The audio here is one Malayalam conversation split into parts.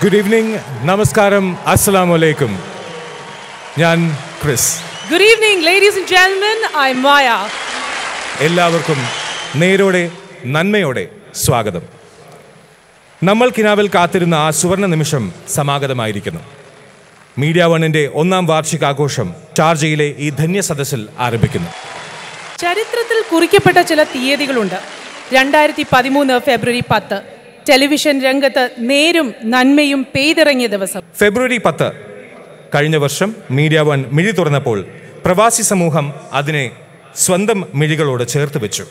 Good evening, Namaskaram, Assalamu alaikum. ഞാൻ Chris. Good evening, ladies and gentlemen. I'm Maya. എല്ലാവർക്കും നേരോടെ നന്മയോടെ സ്വാഗതം. നമ്മൾ കിനാവിൽ കാത്തിരുന്ന ആ സുവർണ നിമിഷം സമാഗതമായിരിക്കുന്നു. മീഡിയ വണ്ണിന്റെ 1ാം വാർഷികാഘോഷം ഷാർജയിലെ ഈ ധന്യ സദസ്സിൽ ആരംഭിക്കുന്നു. ചരിത്രത്തിൽ കുറിക്കപ്പെട്ട ചില തീയതികളുണ്ട്. 2013 ഫെബ്രുവരി 10 ടെലിവിഷൻ രംഗത്ത് നേരും നന്മയും പെയ്തിറങ്ങിയ ദിവസം. ഫെബ്രുവരി 10 കഴിഞ്ഞ വർഷം മീഡിയ വൺ മിഴി തുറന്നപ്പോൾ പ്രവാസി സമൂഹം അതിനെ സ്വന്തം മിഴികളോട് ചേർത്ത് വെച്ചു.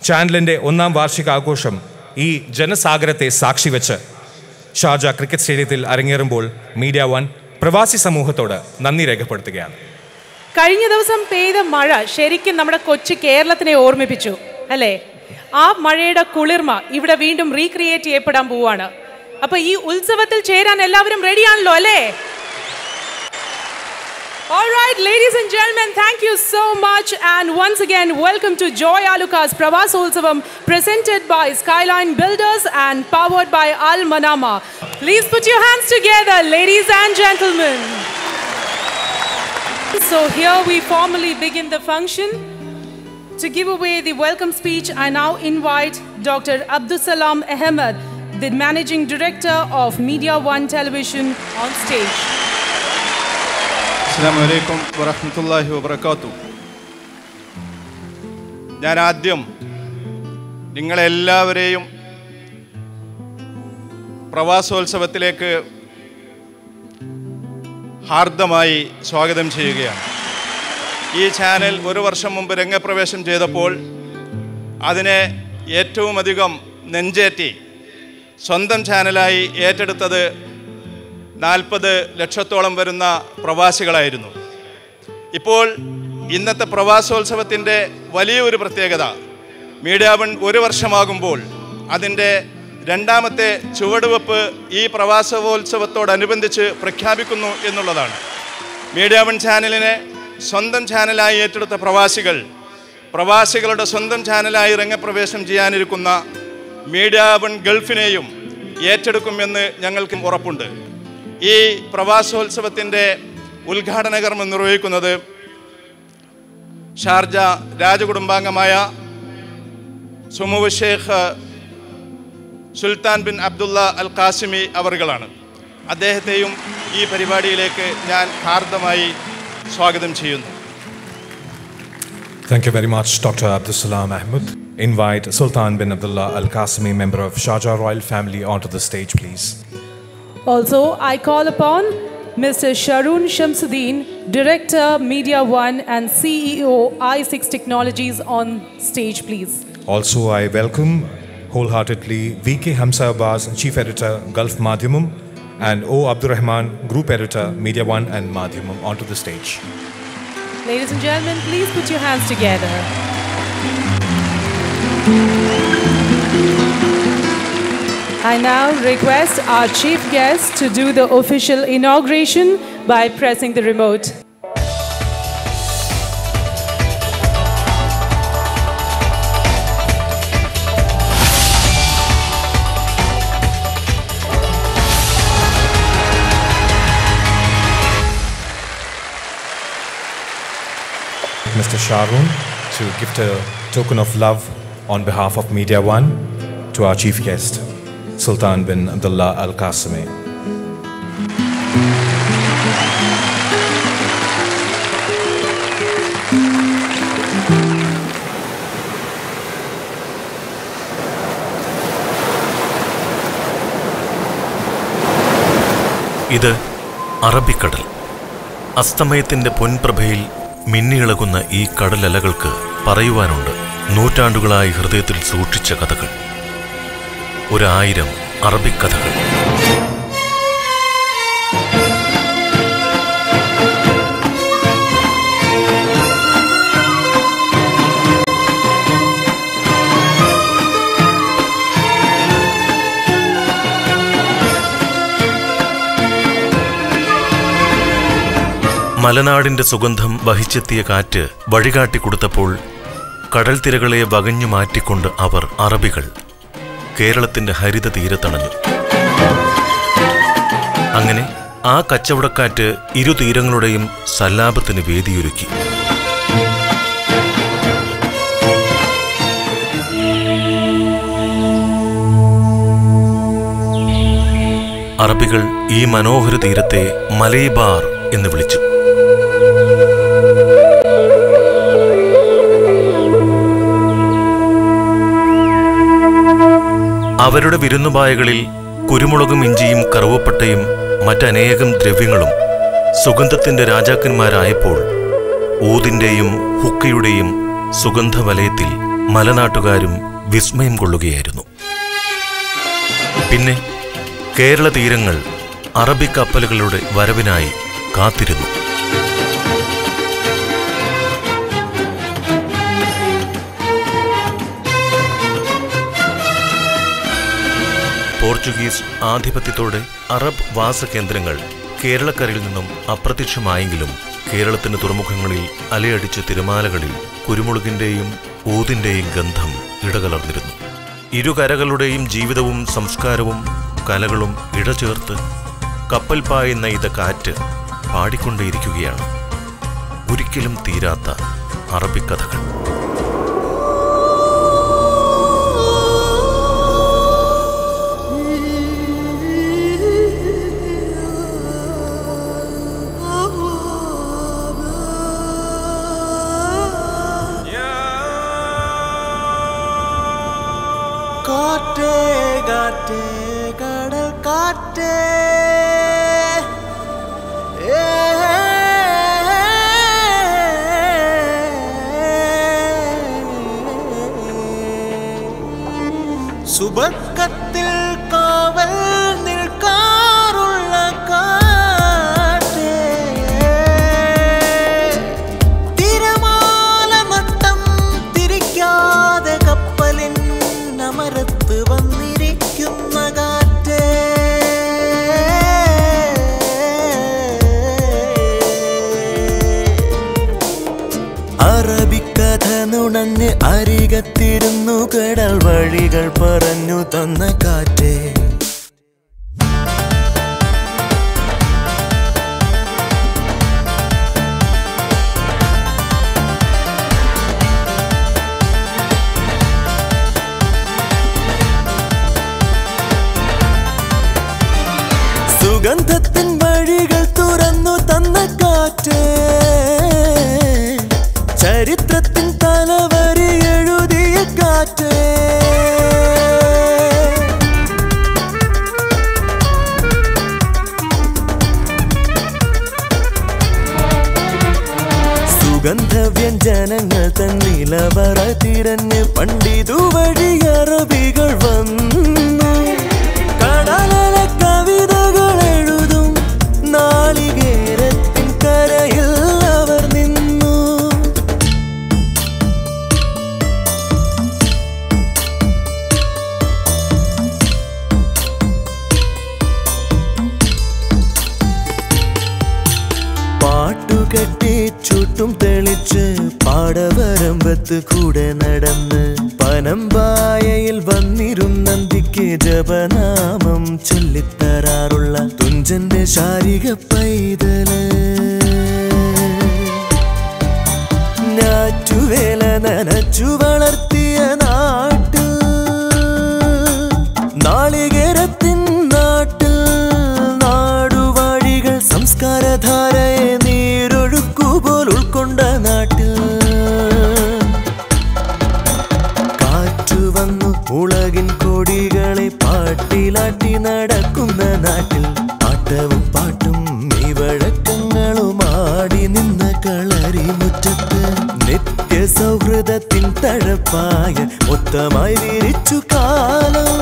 ചാനലിൻ്റെ 1ാം വാർഷികാഘോഷം ഈ ജനസാഗരത്തെ സാക്ഷി വെച്ച് ഷാർജ ക്രിക്കറ്റ് സ്റ്റേഡിയത്തിൽ അരങ്ങേറുമ്പോൾ മീഡിയ വൺ പ്രവാസി സമൂഹത്തോട് നന്ദി രേഖപ്പെടുത്തുകയാണ്. കഴിഞ്ഞ ദിവസം പെയ്ത മഴ ശരിക്കും നമ്മുടെ കൊച്ചു കേരളത്തിനെ ഓർമ്മിപ്പിച്ചു അല്ലേ? ആ മഴയുടെ കുളിർമ ഇവിടെ വീണ്ടും റീക്രിയേറ്റ് ചെയ്യപ്പെടാൻ പോവാണ്. അപ്പൊ ഈ ഉത്സവത്തിൽ ചേരാൻ എല്ലാവരും റെഡിയാണല്ലോ അല്ലേ? All right, ladies and gentlemen, thank you so much, and once again welcome to Joy Alucas Pravasotsavam, presented by Skyline Builders and powered by Al Manama. Please put your hands together, ladies and gentlemen. So here we formally begin the function. To give away the welcome speech, I now invite Dr. Abdusalam Ahmed, the Managing Director of Media One Television, on stage. അസ്സലാമു അലൈക്കും വറഹ്മത്തുള്ളാഹി വബറകാതുഹു. ഞാൻ ആദ്യം നിങ്ങളെല്ലാവരെയും പ്രവാസോത്സവത്തിലേക്ക് ഹാർദമായി സ്വാഗതം ചെയ്യുകയാണ്. ഈ ചാനൽ 1 വർഷം മുമ്പ് രംഗപ്രവേശം ചെയ്തപ്പോൾ അതിനെ ഏറ്റവും അധികം നെഞ്ചേറ്റി സ്വന്തം ചാനലായി ഏറ്റെടുത്തത് 40 ലക്ഷത്തോളം വരുന്ന പ്രവാസികളായിരുന്നു. ഇപ്പോൾ ഇന്നത്തെ പ്രവാസോത്സവത്തിൻ്റെ വലിയൊരു പ്രത്യേകത മീഡിയ വൺ 1 വർഷമാകുമ്പോൾ അതിൻ്റെ 2ാമത്തെ ചുവടുവെപ്പ് ഈ പ്രവാസോത്സവത്തോടനുബന്ധിച്ച് പ്രഖ്യാപിക്കുന്നു എന്നുള്ളതാണ്. മീഡിയ വൺ ചാനലിനെ സ്വന്തം ചാനലായി ഏറ്റെടുത്ത പ്രവാസികളുടെ സ്വന്തം ചാനലായി രംഗപ്രവേശം ചെയ്യാനിരിക്കുന്ന മീഡിയ വൺ ഗൾഫിനെയും ഏറ്റെടുക്കുമെന്ന് ഞങ്ങൾക്ക് ഉറപ്പുണ്ട്. ഈ പ്രവാസോത്സവത്തിൻ്റെ ഉദ്ഘാടന കർമ്മം നിർവഹിക്കുന്നത് ഷാർജ രാജകുടുംബാംഗമായ സുമു Sheikh Sultan bin Abdullah Al Qasimi അവറുകളാണ്. അദ്ദേഹത്തെയും ഈ പരിപാടിയിലേക്ക് ഞാൻ ഹാർദമായി സ്വാഗതം ചെയ്യുന്നു. Thank you very much, Dr. Abdusalam Ahmed. Invite Sultan bin Abdullah Al Qasimi, member of Sharjah Royal Family, onto the stage, please. Also, I call upon Mr. Sharoon Shamsuddin, Director, Media One and CEO, I6 Technologies, on stage, please. Also, I welcome wholeheartedly VK Hamza Abbas, Chief Editor, Gulf Madhyamam, and O. Abdurrahman, Group Editor, Media One and Madhyamam, onto the stage. Ladies and gentlemen, please put your hands together. I now request our chief guest to do the official inauguration by pressing the remote. Mr. Sharoon to gift a token of love on behalf of Media One to our chief guest, Sultan bin Abdullah Al Qasimi. ഇത് അറബിക്കടൽ. അസ്തമയത്തിൻ്റെ പൊൻപ്രഭയിൽ മിന്നിയിളകുന്ന ഈ കടലലകൾക്ക് പറയുവാനുണ്ട് നൂറ്റാണ്ടുകളായി ഹൃദയത്തിൽ സൂക്ഷിച്ച കഥകൾ. 1000 അറബിക്കഥകൾ. മലനാടിന്റെ സുഗന്ധം വഹിച്ചെത്തിയ കാറ്റ് വഴികാട്ടിക്കൊടുത്തപ്പോൾ കടൽത്തിരകളെ വകഞ്ഞു മാറ്റിക്കൊണ്ട് അവർ അറബികൾ കേരളത്തിന്റെ ഹരിത തീരത്തണഞ്ഞു. അങ്ങനെ ആ കച്ചവടക്കാറ്റ് ഇരുതീരങ്ങളുടെയും സല്ലാപത്തിന് വേദിയൊരുക്കി. അറബികൾ ഈ മനോഹര തീരത്തെ മലൈബാർ എന്ന് വിളിച്ചു. അവരുടെ വിരുന്നുപായകളിൽ കുരുമുളകും ഇഞ്ചിയും കറുവപ്പട്ടയും മറ്റനേകം ദ്രവ്യങ്ങളും സുഗന്ധത്തിന്റെ രാജാക്കന്മാരായപ്പോൾ ഊതിന്റെയും ഹുക്കയുടെയും സുഗന്ധവലയത്തിൽ മലനാട്ടുകാരും വിസ്മയം കൊള്ളുകയായിരുന്നു. പിന്നെ കേരള തീരങ്ങൾ അറബി കപ്പലുകളുടെ വരവിനായി കാത്തിരുന്നു. പോർച്ചുഗീസ് ആധിപത്യത്തോടെ അറബ് വാസകേന്ദ്രങ്ങൾ കേരളക്കരയിൽ നിന്നും അപ്രത്യക്ഷമായെങ്കിലും കേരളത്തിന്റെ തുറമുഖങ്ങളിൽ അലയടിച്ച തിരമാലകളിൽ കുരുമുളകിന്റെയും ഊതിന്റെയും ഗന്ധം ഇടകലർന്നിരുന്നു. ഇരുകരകളുടെയും ജീവിതവും സംസ്കാരവും കലകളും ഇടചേർത്ത് കപ്പൽ പായുന്ന ഇത് കാറ്റ് പാടിക്കൊണ്ടേയിരിക്കുകയാണ് ഒരിക്കലും തീരാത്ത അറബിക്കഥകൾ. കാറ്റേ കാറ്റേ കടൽ കാറ്റേ സുബർക്കത്തിൽ കാവൽ നിൽക്കാറുള്ള കാറ്റേ തിരമാല മട്ടം തിരിക്കാതെ കപ്പലിൻ അമരത്ത് വന്നിരിക്കുന്ന കാറ്റേ അറബിക്കഥ നുണഞ്ഞ് അരികത്തിരുന്നു കടൽ വഴികൾ പറഞ്ഞു തന്ന കാറ്റേ സുഗന്ധത്തിൻ വഴികൾ തുറന്നു തന്ന കാറ്റേ ചരിത്രത്തിൻ തലവരി എഴുതിയ കാറ്റേ സുഗന്ധവ്യഞ്ജനങ്ങൾ തൻ നിലവറ തിരഞ്ഞ് പണ്ടിതുവഴി അറബികൾ വന്നു കടലല കവിതകൾ എഴുതും നാളികേരത്തിൻ കരയിൽ അവർ നിന്നു. പാട്ടുകെട്ടി ചുട്ടും തെളിച്ച് പാടവരമ്പത്ത് കൂടെ നടന്ന് പനമ്പായയിൽ വന്നിരുന്നന്തിക്ക് ജപനാമം ചൊല്ലിത്തരാറുള്ള തുഞ്ചന്റെ ശാരിക പൈതല് ഞാറ്റുവേല നനച്ചു വളർത്തിയ നാട്ടിൽ നാളികേരത്തിൻ നാട്ടിൽ നാടുവാഴികൾ സംസ്കാരധാരയെ നീരൊഴുക്കുപോൽ ഉൾക്കൊണ്ട നാട്ടിൽ കാറ്റു വന്നു ഉലകിൻ കൊടികളെ പാട്ടിലാട്ടി നടക്കുന്ന നാട്ടിൽ ആട്ടവും പാട്ടും ഈ വഴക്കങ്ങളും ആടി നിന്ന കളരി മുറ്റത്ത് നിത്യ സൗഹൃദത്തിൻ തഴപ്പായ മൊത്തമായി വിരിച്ചു കാലം.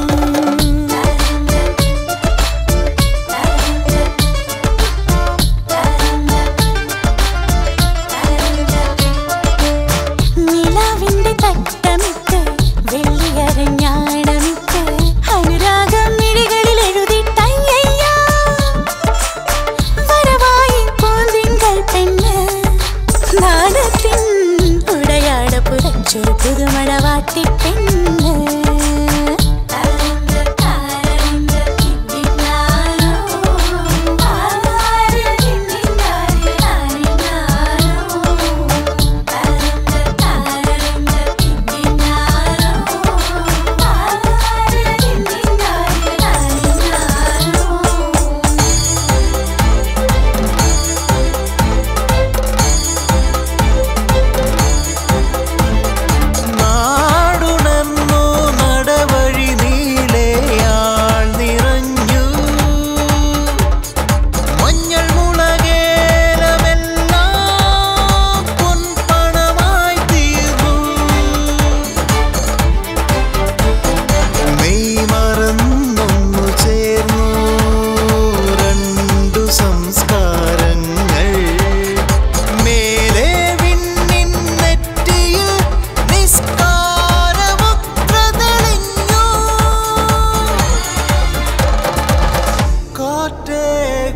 പുതുമണവാട്ടി പെണ്ണ്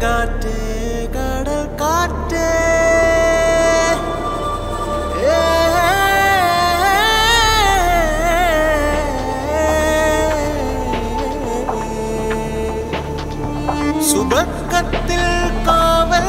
കാറ്റേ കടൽ കാറ്റേ സുബക്കത്തിൽ കാവൽ